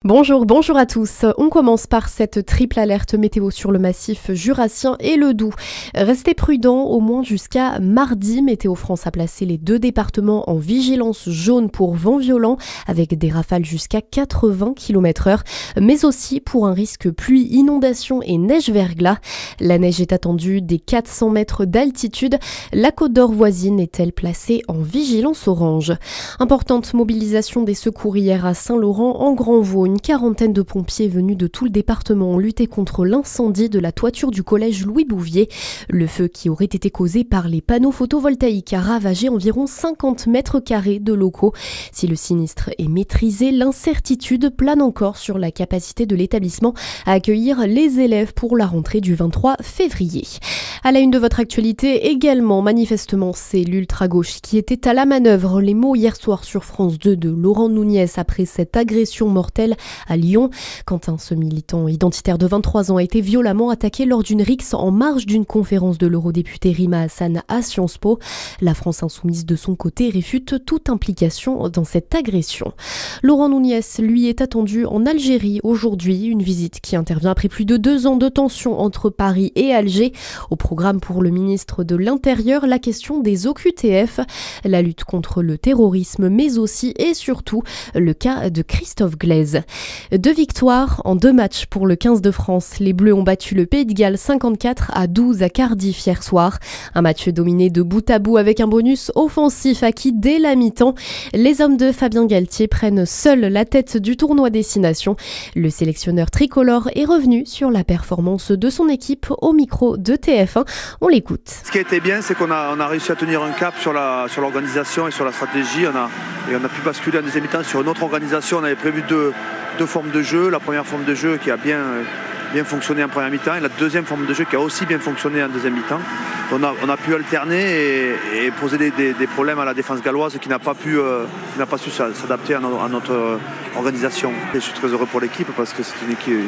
Bonjour à tous. On commence par cette triple alerte météo sur le massif jurassien et le Doubs. Restez prudents au moins jusqu'à mardi. Météo France a placé les deux départements en vigilance jaune pour vent violent avec des rafales jusqu'à 80 km/h, mais aussi pour un risque pluie, inondation et neige-verglas. La neige est attendue des 400 mètres d'altitude. La Côte d'Or voisine est-elle placée en vigilance orange. Importante mobilisation des secours hier à Saint-Laurent en Grand-Vaux. Une quarantaine de pompiers venus de tout le département ont lutté contre l'incendie de la toiture du collège Louis Bouvier. Le feu qui aurait été causé par les panneaux photovoltaïques a ravagé environ 50 mètres carrés de locaux. Si le sinistre est maîtrisé, l'incertitude plane encore sur la capacité de l'établissement à accueillir les élèves pour la rentrée du 23 février. À la une de votre actualité également, manifestement, c'est l'ultra-gauche qui était à la manœuvre. Les mots hier soir sur France 2 de Laurent Nunez après cette agression mortelle à Lyon. Quentin, ce militant identitaire de 23 ans, a été violemment attaqué lors d'une rixe en marge d'une conférence de l'eurodéputé Rima Hassan à Sciences Po. La France insoumise de son côté réfute toute implication dans cette agression. Laurent Nunez, lui, est attendu en Algérie aujourd'hui, une visite qui intervient après plus de 2 ans de tension entre Paris et Alger. Au programme pour le ministre de l'Intérieur, la question des OQTF, la lutte contre le terrorisme, mais aussi et surtout le cas de Christophe Glaise. 2 victoires en 2 matchs pour le 15 de France. Les Bleus ont battu le Pays de Galles 54-12 à Cardiff hier soir. Un match dominé de bout à bout avec un bonus offensif acquis dès la mi-temps. Les hommes de Fabien Galtier prennent seuls la tête du tournoi Destination. Le sélectionneur tricolore est revenu sur la performance de son équipe au micro de TF1. On l'écoute. Ce qui a été bien, c'est qu'on a réussi à tenir un cap sur l'organisation et sur la stratégie. On a pu basculer en deuxième mi-temps sur une autre organisation. On avait prévu deux formes de jeu. La première forme de jeu qui a bien fonctionné en première mi-temps et la deuxième forme de jeu qui a aussi bien fonctionné en deuxième mi-temps. On a pu alterner et poser des problèmes à la défense galloise qui n'a pas su s'adapter à notre organisation. Et je suis très heureux pour l'équipe parce que c'est une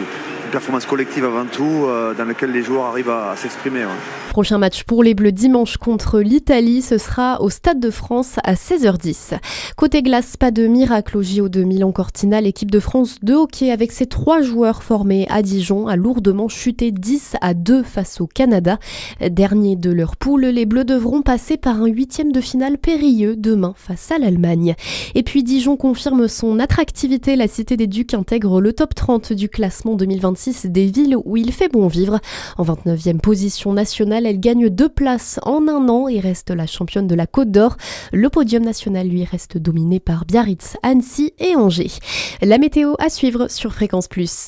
performance collective avant tout dans laquelle les joueurs arrivent à s'exprimer. Ouais. Prochain match pour les Bleus dimanche contre l'Italie, ce sera au Stade de France à 16h10. Côté glace, pas de miracle au JO de Milan-Cortina. L'équipe de France de hockey avec ses 3 joueurs formés à Dijon a lourdement chuté 10-2 face au Canada. Dernier de leur poule, les Bleus devront passer par un 8e de finale périlleux demain face à l'Allemagne. Et puis Dijon confirme son attractivité. La Cité des Ducs intègre le top 30 du classement 2026 des villes où il fait bon vivre. En 29e position nationale, elle gagne 2 places en un an et reste la championne de la Côte d'Or. Le podium national, lui, reste dominé par Biarritz, Annecy et Angers. La météo à suivre sur Fréquence Plus.